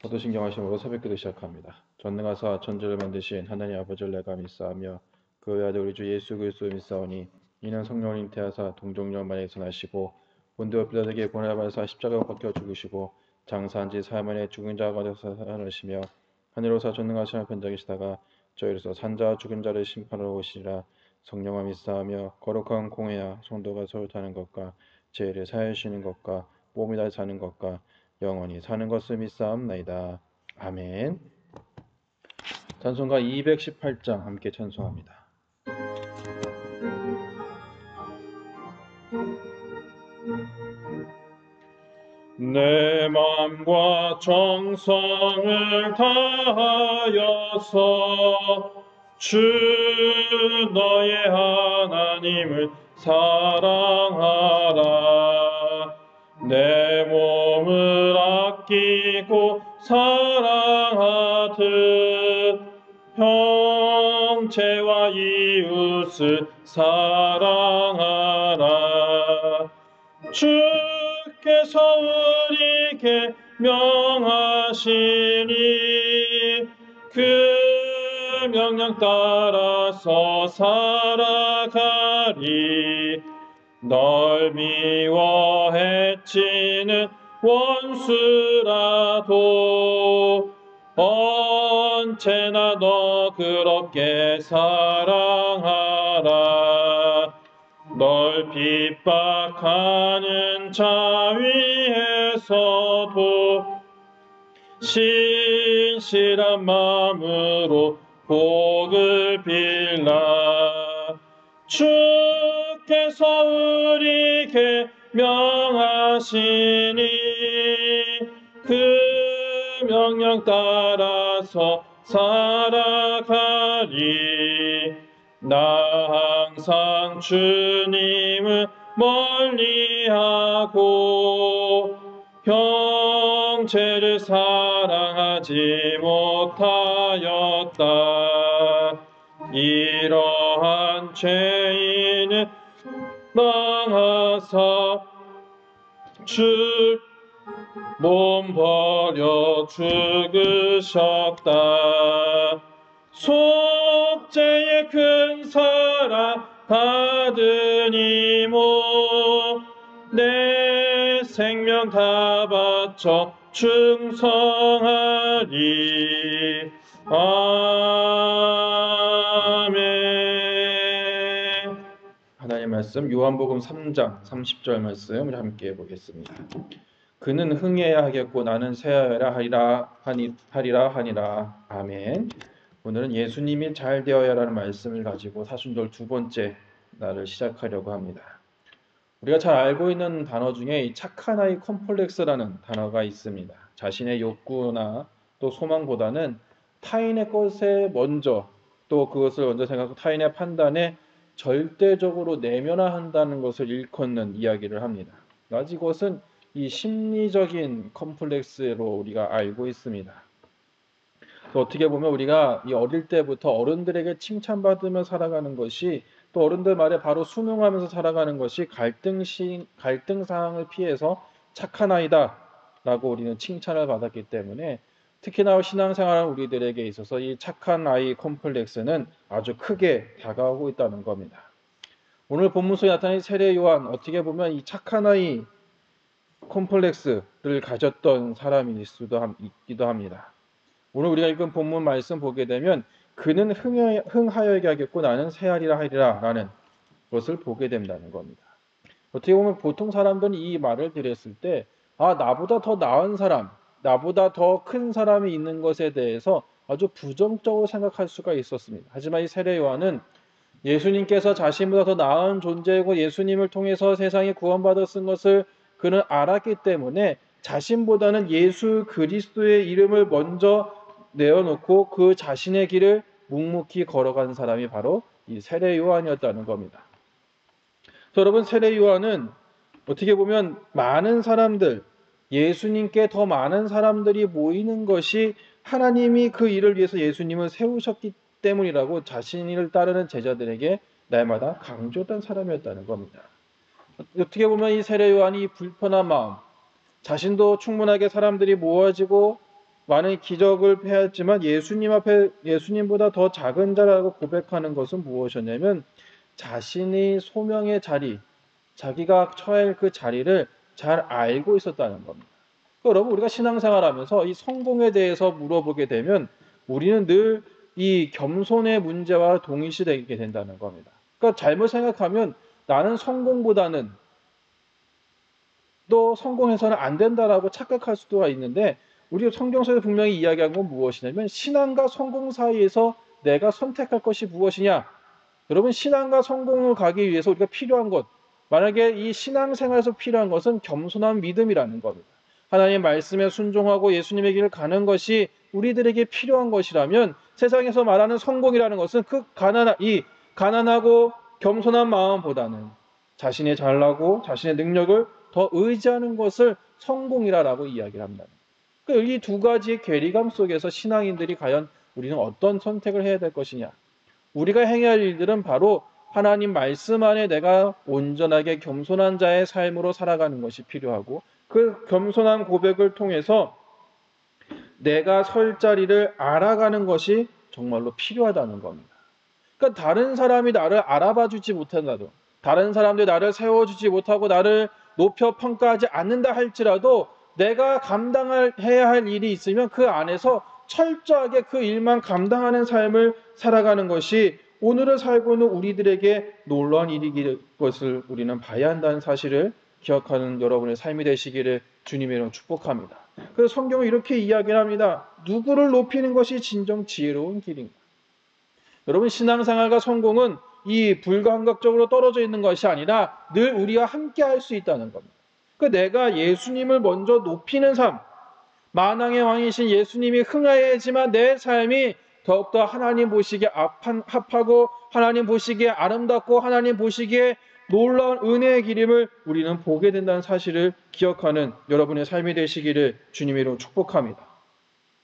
사도신경하심으로 새벽기도 시작합니다. 전능하사 천지를 만드신 하나님 아버지를 내가 믿사하며 그 외아들 우리 주 예수 그리스도를 믿사오니 이는 성령을 잉태하사 동정녀 마리아에서 나시고 본디오 빌라도에게 고난을 받으사 십자가에 박혀 죽으시고 장사한 지 사흘 만에 죽은 자 가운데서 살아나시며 하늘로서 전능하신 편자 계시다가 저희로서 산자와 죽은 자를 심판하러 오시리라. 성령을 믿사하며 거룩한 공회와 성도가 서로 타는 것과 죄를 사하시는 것과 몸이 다 사는 것과 영원히 사는 것을 믿사옵나이다. 아멘. 찬송가 218장 함께 찬송합니다. 내 마음과 정성을 다하여서 주 너의 하나님을 사랑하라. 내 몸을 아끼고 사랑하듯 형제와 이웃을 사랑하라. 주께서 우리에게 명하시니 그 명령 따라서 살아가리. 널 미워 해치는 원수라도 언제나 너 그렇게 사랑하라. 널 핍박하는 자 위에서도 신실한 마음으로 복을 빌라. 주께서 우리에게 명하시니 그 명령 따라서 살아가리. 나 항상 주님을 멀리하고 형제를 사랑하지 못하였다. 이러한 죄인은 망하사 주 몸 버려 죽으셨다. 속죄의 큰 사랑 받으니모 내 생명 다 바쳐 충성하리. 아멘. 하나님의 말씀 요한복음 3장 30절 말씀 우리 함께 보겠습니다. 그는 흥해야 하겠고 나는 쇠하여야 하리라 하니라. 아멘. 오늘은 예수님이 잘 되어야라는 말씀을 가지고 사순절 두 번째 날을 시작하려고 합니다. 우리가 잘 알고 있는 단어 중에 이 착한 아이 컴플렉스라는 단어가 있습니다. 자신의 욕구나 또 소망보다는 타인의 것에 먼저 또 그것을 먼저 생각하고 타인의 판단에 절대적으로 내면화한다는 것을 일컫는 이야기를 합니다. 이것은 이 심리적인 컴플렉스로 우리가 알고 있습니다. 어떻게 보면 우리가 이 어릴 때부터 어른들에게 칭찬받으며 살아가는 것이 또 어른들 말에 바로 순응하면서 살아가는 것이 갈등 상황을 피해서 착한 아이다 라고 우리는 칭찬을 받았기 때문에 특히나 신앙생활하는 우리들에게 있어서 이 착한 아이 컴플렉스는 아주 크게 다가오고 있다는 겁니다. 오늘 본문 속에 나타난 세례 요한, 어떻게 보면 이 착한 아이 컴플렉스를 가졌던 사람이 있기도 합니다. 오늘 우리가 읽은 본문 말씀 보게 되면 그는 흥하여야 하겠고 나는 쇠하리라 하리라 라는 것을 보게 된다는 겁니다. 어떻게 보면 보통 사람들은 이 말을 들었을 때 나보다 더 나은 사람, 나보다 더 큰 사람이 있는 것에 대해서 아주 부정적으로 생각할 수가 있었습니다. 하지만 이 세례 요한은 예수님께서 자신보다 더 나은 존재이고 예수님을 통해서 세상이 구원받았은 것을 그는 알았기 때문에 자신보다는 예수 그리스도의 이름을 먼저 내어놓고 그 자신의 길을 묵묵히 걸어간 사람이 바로 이 세례 요한이었다는 겁니다. 여러분, 세례 요한은 어떻게 보면 많은 사람들, 예수님께 더 많은 사람들이 모이는 것이 하나님이 그 일을 위해서 예수님을 세우셨기 때문이라고 자신을 따르는 제자들에게 날마다 강조했던 사람이었다는 겁니다. 어떻게 보면 이 세례 요한이 불편한 마음, 자신도 충분하게 사람들이 모아지고 많은 기적을 폐했지만 예수님 앞에 예수님보다 더 작은 자라고 고백하는 것은 무엇이었냐면 자신이 소명의 자리, 자기가 처해야 할 그 자리를 잘 알고 있었다는 겁니다. 여러분, 우리가 신앙생활하면서 이 성공에 대해서 물어보게 되면 우리는 늘 이 겸손의 문제와 동일시되게 된다는 겁니다. 그러니까 잘못 생각하면 나는 성공보다는 또 성공해서는 안 된다라고 착각할 수도 있는데 우리 성경에서 분명히 이야기한 건 무엇이냐면 신앙과 성공 사이에서 내가 선택할 것이 무엇이냐. 여러분, 신앙과 성공을 가기 위해서 우리가 필요한 것, 만약에 이 신앙생활에서 필요한 것은 겸손한 믿음이라는 겁니다. 하나님 말씀에 순종하고 예수님의 길을 가는 것이 우리들에게 필요한 것이라면 세상에서 말하는 성공이라는 것은 그 가난하고 겸손한 마음보다는 자신의 잘나고 자신의 능력을 더 의지하는 것을 성공이라고 이야기를 합니다. 이 두 가지의 괴리감 속에서 신앙인들이 과연 우리는 어떤 선택을 해야 될 것이냐. 우리가 행해야 할 일들은 바로 하나님 말씀 안에 내가 온전하게 겸손한 자의 삶으로 살아가는 것이 필요하고 그 겸손한 고백을 통해서 내가 설 자리를 알아가는 것이 정말로 필요하다는 겁니다. 그러니까 다른 사람이 나를 알아봐 주지 못한다도, 다른 사람들이 나를 세워주지 못하고 나를 높여 평가하지 않는다 할지라도 내가 해야 할 일이 있으면 그 안에서 철저하게 그 일만 감당하는 삶을 살아가는 것이 오늘을 살고 있는 우리들에게 놀라운 일이 것을 우리는 봐야 한다는 사실을 기억하는 여러분의 삶이 되시기를 주님의 이름으로 축복합니다. 그래서 성경은 이렇게 이야기를 합니다. 누구를 높이는 것이 진정 지혜로운 길인가? 여러분, 신앙생활과 성공은 이 불감각적으로 떨어져 있는 것이 아니라 늘 우리와 함께 할 수 있다는 겁니다. 내가 예수님을 먼저 높이는 삶, 만왕의 왕이신 예수님이 흥하여야지만 내 삶이 더욱더 하나님 보시기에 합하고 하나님 보시기에 아름답고 하나님 보시기에 놀라운 은혜의 기림을 우리는 보게 된다는 사실을 기억하는 여러분의 삶이 되시기를 주님의 이름으로 축복합니다.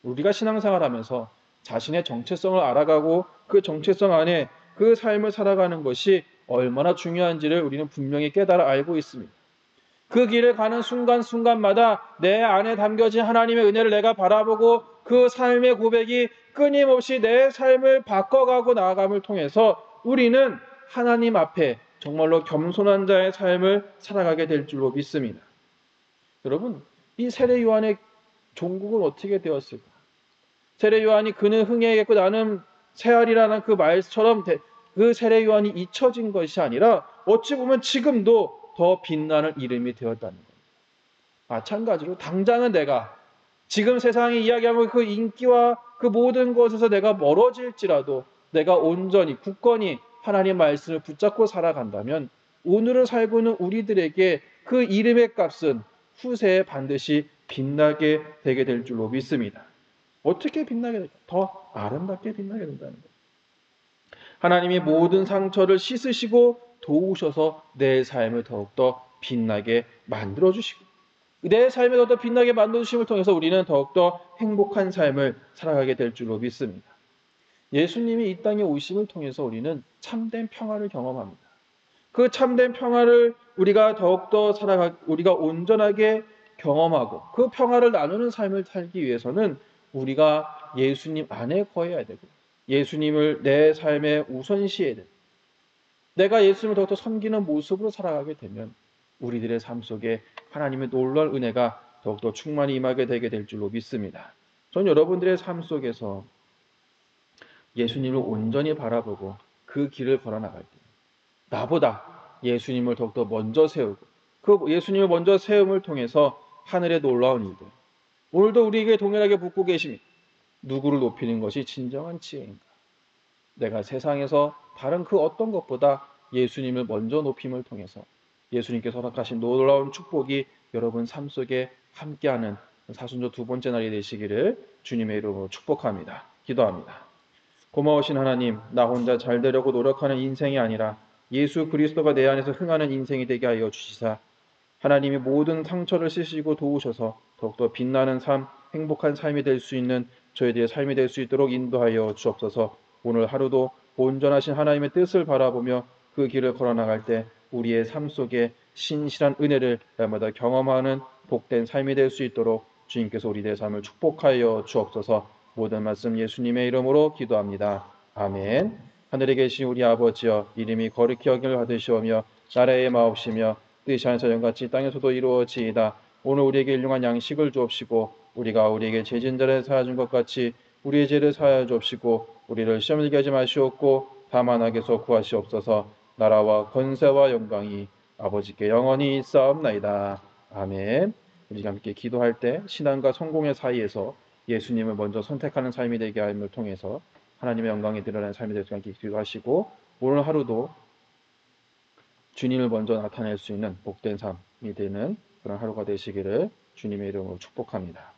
우리가 신앙생활하면서 자신의 정체성을 알아가고 그 정체성 안에 그 삶을 살아가는 것이 얼마나 중요한지를 우리는 분명히 깨달아 알고 있습니다. 그 길을 가는 순간순간마다 내 안에 담겨진 하나님의 은혜를 내가 바라보고 그 삶의 고백이 끊임없이 내 삶을 바꿔가고 나아감을 통해서 우리는 하나님 앞에 정말로 겸손한 자의 삶을 살아가게 될 줄로 믿습니다. 여러분, 이 세례 요한의 종국은 어떻게 되었을까? 세례 요한이 그는 흥해야겠고 나는 새하리라는 그 말처럼 그 세례 요한이 잊혀진 것이 아니라 어찌 보면 지금도 더 빛나는 이름이 되었다는 겁니다. 마찬가지로 당장은 내가 지금 세상이 이야기하는 그 인기와 그 모든 것에서 내가 멀어질지라도 내가 온전히 굳건히 하나님 말씀을 붙잡고 살아간다면 오늘을 살고 있는 우리들에게 그 이름의 값은 후세에 반드시 빛나게 되게 될 줄로 믿습니다. 어떻게 빛나게 될까? 더 아름답게 빛나게 된다는 거예요. 하나님이 모든 상처를 씻으시고 도우셔서 내 삶을 더욱더 빛나게 만들어주시고 내 삶을 더욱더 빛나게 만들어주심을 통해서 우리는 더욱더 행복한 삶을 살아가게 될 줄로 믿습니다. 예수님이 이 땅에 오심을 통해서 우리는 참된 평화를 경험합니다. 그 참된 평화를 우리가 더욱더 우리가 온전하게 경험하고 그 평화를 나누는 삶을 살기 위해서는 우리가 예수님 안에 거해야 되고 예수님을 내 삶에 우선시해야 되고 내가 예수님을 더욱더 섬기는 모습으로 살아가게 되면 우리들의 삶 속에 하나님의 놀라운 은혜가 더욱더 충만히 임하게 되게 될 줄로 믿습니다. 전 여러분들의 삶 속에서 예수님을 온전히 바라보고 그 길을 걸어나갈 때 나보다 예수님을 더욱더 먼저 세우고 그 예수님을 먼저 세움을 통해서 하늘의 놀라운 일들 오늘도 우리에게 동일하게 묻고 계십니다. 누구를 높이는 것이 진정한 지혜인가? 내가 세상에서 다른 그 어떤 것보다 예수님을 먼저 높임을 통해서 예수님께서 허락하신 놀라운 축복이 여러분 삶 속에 함께하는 사순절 두 번째 날이 되시기를 주님의 이름으로 축복합니다. 기도합니다. 고마우신 하나님, 나 혼자 잘 되려고 노력하는 인생이 아니라 예수 그리스도가 내 안에서 흥하는 인생이 되게 하여 주시사 하나님이 모든 상처를 씻으시고 도우셔서 더욱더 빛나는 삶, 행복한 삶이 될 수 있는 저희들의 삶이 될 수 있도록 인도하여 주옵소서. 오늘 하루도 온전하신 하나님의 뜻을 바라보며 그 길을 걸어나갈 때 우리의 삶 속에 신실한 은혜를 날마다 경험하는 복된 삶이 될 수 있도록 주님께서 우리들의 삶을 축복하여 주옵소서. 모든 말씀 예수님의 이름으로 기도합니다. 아멘. 하늘에 계신 우리 아버지여, 이름이 거룩히 여김을 받으시오며 나라의 마옵시며 뜻이 하늘에서 같이 땅에서도 이루어지이다. 오늘 우리에게 일용할 양식을 주옵시고 우리가 우리에게 죄진 자를 사하여 준 것 같이 우리의 죄를 사하여 주옵시고 우리를 시험에 들게 하지 마시옵고 다만 악에서 구하시옵소서. 나라와 권세와 영광이 아버지께 영원히 있사옵나이다. 아멘. 우리가 함께 기도할 때 신앙과 성공의 사이에서 예수님을 먼저 선택하는 삶이 되게 함을 통해서 하나님의 영광이 드러나는 삶이 되게 함께 기도하시고 오늘 하루도 주님을 먼저 나타낼 수 있는 복된 삶이 되는 그런 하루가 되시기를 주님의 이름으로 축복합니다.